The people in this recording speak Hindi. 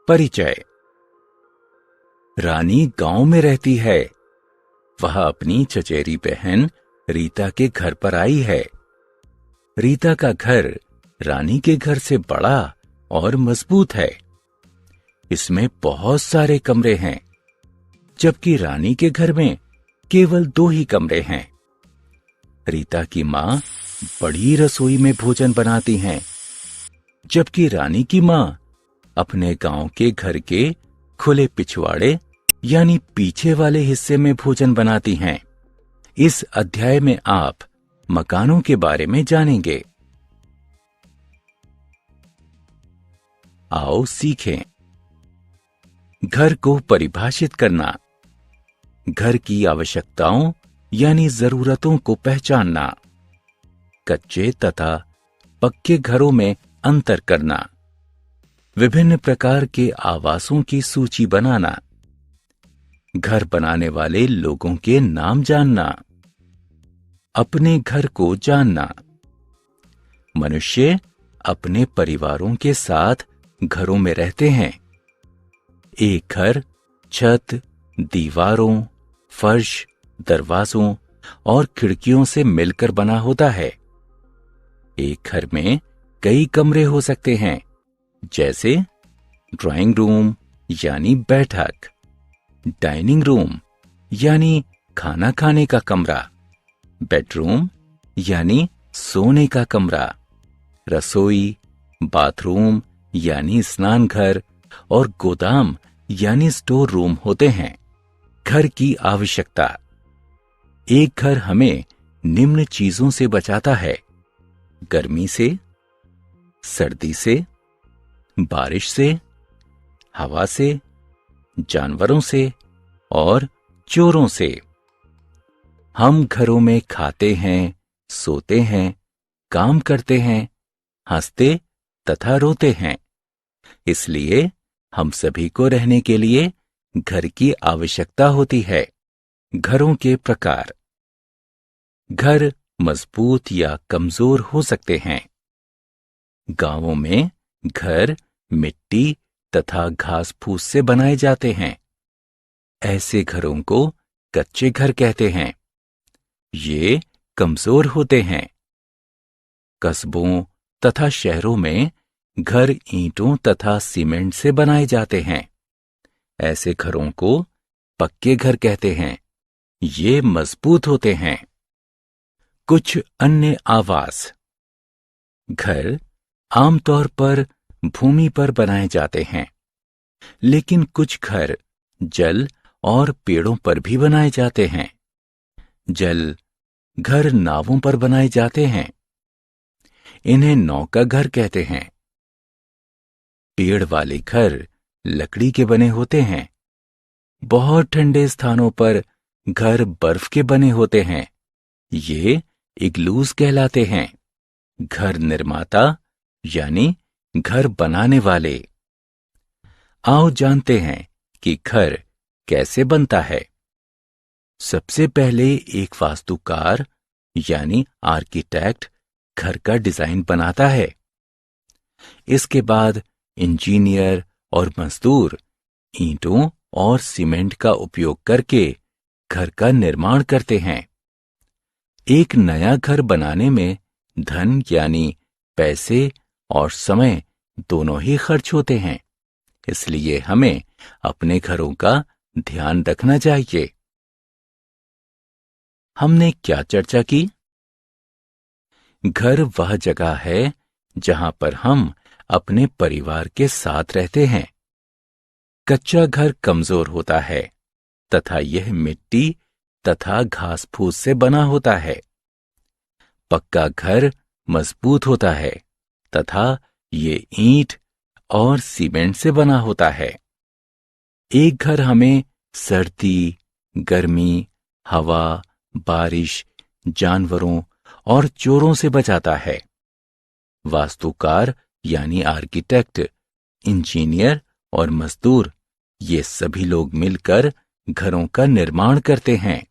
परिचय। रानी गांव में रहती है। वह अपनी चचेरी बहन रीता के घर पर आई है। रीता का घर रानी के घर से बड़ा और मजबूत है। इसमें बहुत सारे कमरे हैं, जबकि रानी के घर में केवल 2 ही कमरे हैं। रीता की मां बड़ी रसोई में भोजन बनाती हैं, जबकि रानी की मां अपने गांव के घर के खुले पिछवाड़े यानी पीछे वाले हिस्से में भोजन बनाती हैं। इस अध्याय में आप मकानों के बारे में जानेंगे। आओ सीखें। घर को परिभाषित करना, घर की आवश्यकताओं यानी जरूरतों को पहचानना, कच्चे तथा पक्के घरों में अंतर करना, विभिन्न प्रकार के आवासों की सूची बनाना, घर बनाने वाले लोगों के नाम जानना, अपने घर को जानना। मनुष्य अपने परिवारों के साथ घरों में रहते हैं। एक घर छत, दीवारों, फर्श, दरवाजों और खिड़कियों से मिलकर बना होता है। एक घर में कई कमरे हो सकते हैं, जैसे ड्राइंग रूम यानी बैठक, डाइनिंग रूम यानी खाना खाने का कमरा, बेडरूम यानी सोने का कमरा, रसोई, बाथरूम यानी स्नान घर और गोदाम यानी स्टोर रूम होते हैं। घर की आवश्यकता। एक घर हमें निम्न चीजों से बचाता है: गर्मी से, सर्दी से, बारिश से, हवा से, जानवरों से और चोरों से। हम घरों में खाते हैं, सोते हैं, काम करते हैं, हंसते तथा रोते हैं। इसलिए हम सभी को रहने के लिए घर की आवश्यकता होती है। घरों के प्रकार। घर मजबूत या कमजोर हो सकते हैं। गांवों में घर मिट्टी तथा घास फूस से बनाए जाते हैं। ऐसे घरों को कच्चे घर कहते हैं। ये कमजोर होते हैं। कस्बों तथा शहरों में घर ईंटों तथा सीमेंट से बनाए जाते हैं। ऐसे घरों को पक्के घर कहते हैं। ये मजबूत होते हैं। कुछ अन्य आवास। घर आमतौर पर भूमि पर बनाए जाते हैं, लेकिन कुछ घर जल और पेड़ों पर भी बनाए जाते हैं। जल घर नावों पर बनाए जाते हैं। इन्हें नौका घर कहते हैं। पेड़ वाले घर लकड़ी के बने होते हैं। बहुत ठंडे स्थानों पर घर बर्फ के बने होते हैं। ये इग्लूज कहलाते हैं। घर निर्माता यानी घर बनाने वाले। आओ जानते हैं कि घर कैसे बनता है। सबसे पहले एक वास्तुकार यानी आर्किटेक्ट घर का डिजाइन बनाता है। इसके बाद इंजीनियर और मजदूर ईंटों और सीमेंट का उपयोग करके घर का निर्माण करते हैं। एक नया घर बनाने में धन यानी पैसे और समय दोनों ही खर्च होते हैं। इसलिए हमें अपने घरों का ध्यान रखना चाहिए। हमने क्या चर्चा की? घर वह जगह है जहां पर हम अपने परिवार के साथ रहते हैं। कच्चा घर कमजोर होता है तथा यह मिट्टी तथा घास फूस से बना होता है। पक्का घर मजबूत होता है तथा ये ईंट और सीमेंट से बना होता है। एक घर हमें सर्दी, गर्मी, हवा, बारिश, जानवरों और चोरों से बचाता है। वास्तुकार यानी आर्किटेक्ट, इंजीनियर और मजदूर ये सभी लोग मिलकर घरों का निर्माण करते हैं।